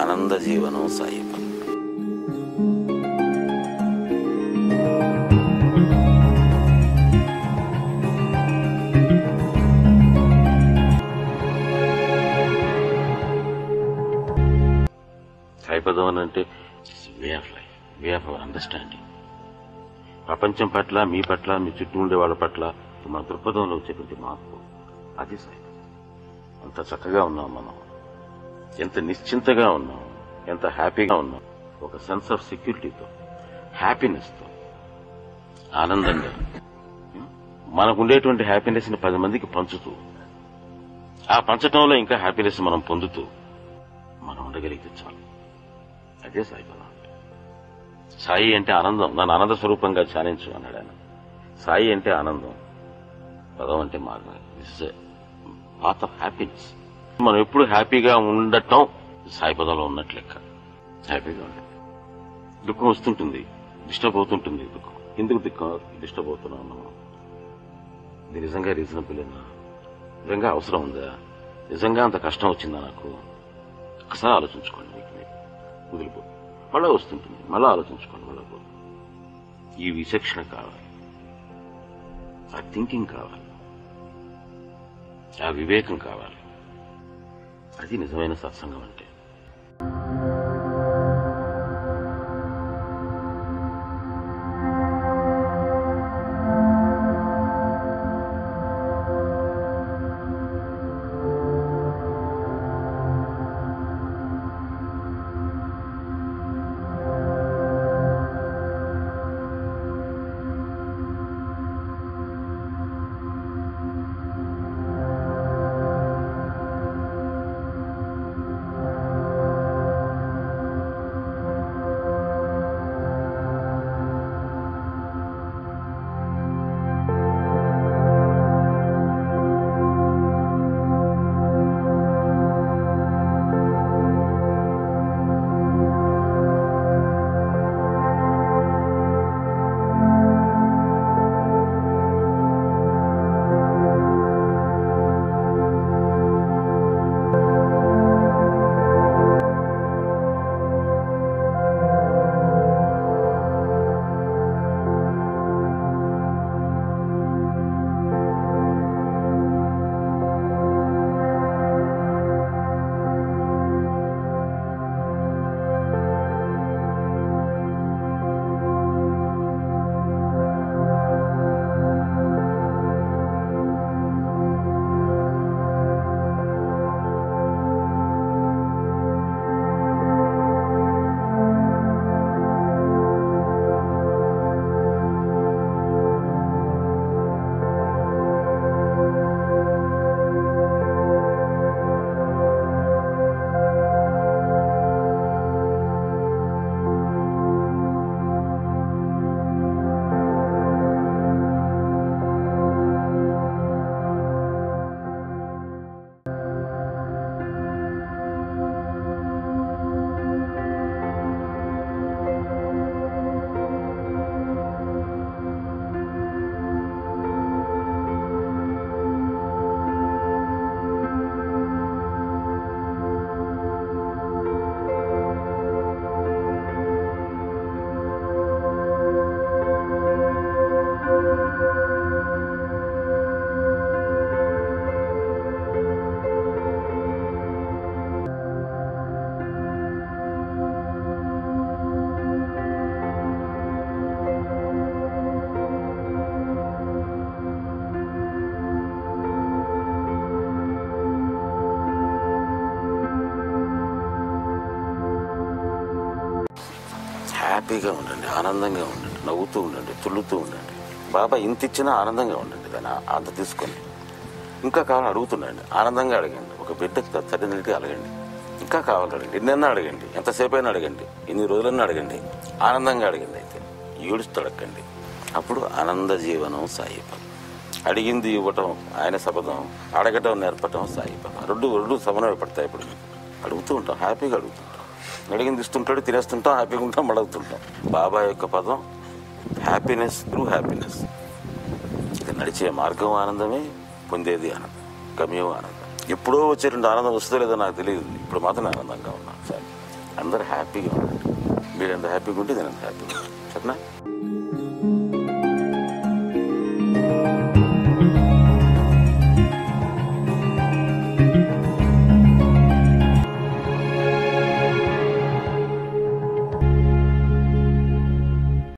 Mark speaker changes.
Speaker 1: ఆనంద జీవనం సాయిపం. సాయిపదం అని అంటే way of life, way of our understanding. ప్రపంచం పట్ల, మీ పట్ల, మీ చుట్టూ ఉండే వాళ్ళ పట్ల మన దృక్పథంలో వచ్చే ప్రతి మార్పు అది సాయిపదం. అంత చక్కగా ఉన్నాం మనం, ఎంత నిశ్చింతగా ఉన్నాం, ఎంత హ్యాపీగా ఉన్నాం. ఒక సెన్స్ ఆఫ్ సెక్యూరిటీతో, హ్యాపీనెస్తో, ఆనందంగా మనకుండేటువంటి హ్యాపీనెస్ ని 10 మందికి పంచుతూ, ఆ పంచటంలో ఇంకా హ్యాపీనెస్ మనం పొందుతూ మనం ఉండగలిగితే చాలు. అదే సాయిపదం అంటే. సాయి అంటే ఆనందం, నన్ను ఆనంద స్వరూపంగా ధ్యానించు అన్నాడు ఆయన. సాయి అంటే ఆనందం, పదం అంటే మార్గం. This is path of happiness. మనం ఎప్పుడు హ్యాపీగా ఉండటం సాయిపదంలో ఉన్నట్లు లెక్క. హ్యాపీగా ఉండటం. దుఃఖం వస్తుంటుంది, డిస్టర్బ్ అవుతుంటుంది. దుఃఖం ఎందుకు డిస్టర్బ్ అవుతున్నాం మనం? ఇది నిజంగా రీజనబులేనా? నిజంగా అవసరం ఉందా? నిజంగా అంత కష్టం వచ్చిందా నాకు? ఒకసారి ఆలోచించుకోండి. మీకు వదిలిపో, మళ్ళా వస్తుంటుంది, మళ్ళా ఆలోచించుకోండి, మళ్ళా పో. ఈ విచక్షణ కావాలి, ఆ థింకింగ్ కావాలి, ఆ వివేకం కావాలి. అది నిజమైన సత్సంగం అంటే. హ్యాపీగా ఉండండి, ఆనందంగా ఉండండి, నవ్వుతూ ఉండండి, తుల్లుతూ ఉండండి. బాబా ఇంత ఇచ్చినా ఆనందంగా ఉండండి. దాన్ని అంత తీసుకొని ఇంకా కావాలని అడుగుతుండండి. ఆనందంగా అడగండి. ఒక బిడ్డ తల్లిదండ్రులకి అడగండి, ఇంకా కావాలని అడగండి. ఎన్నైనా అడగండి, ఎంతసేపు అయినా అడగండి, ఎన్ని రోజులన్నా అడగండి. ఆనందంగా అడగండి. అయితే ఏడుస్తూ అడగండి. అప్పుడు ఆనంద జీవనం సాయిపం. అడిగింది ఇవ్వటం ఆయన శపథం, అడగటం నేర్పటం సాయిపం. రెండు సమన్వయ పడతాయి. ఇప్పుడు అడుగుతూ ఉంటాం, హ్యాపీగా అడుగుతుంటాం. అడిగింది ఇస్తుంటాడు, తినేస్తుంటాం, హ్యాపీగా ఉంటాం, అడుగుతుంటాం. బాబా యొక్క పదం హ్యాపీనెస్ త్రూ హ్యాపీనెస్. ఇది నడిచే మార్గం ఆనందమే, పొందేది ఆనందం, గమ్యం ఆనందం. ఎప్పుడో వచ్చే 2 ఆనందం వస్తుందో లేదో నాకు తెలియదు. ఇప్పుడు మాత్రం ఆనందంగా ఉన్నాను సార్. అందరు హ్యాపీగా ఉండండి. మీరు ఎంత హ్యాపీగా ఉంటే నేను అంత హ్యాపీగా ఉంటాను. చెప్పనా?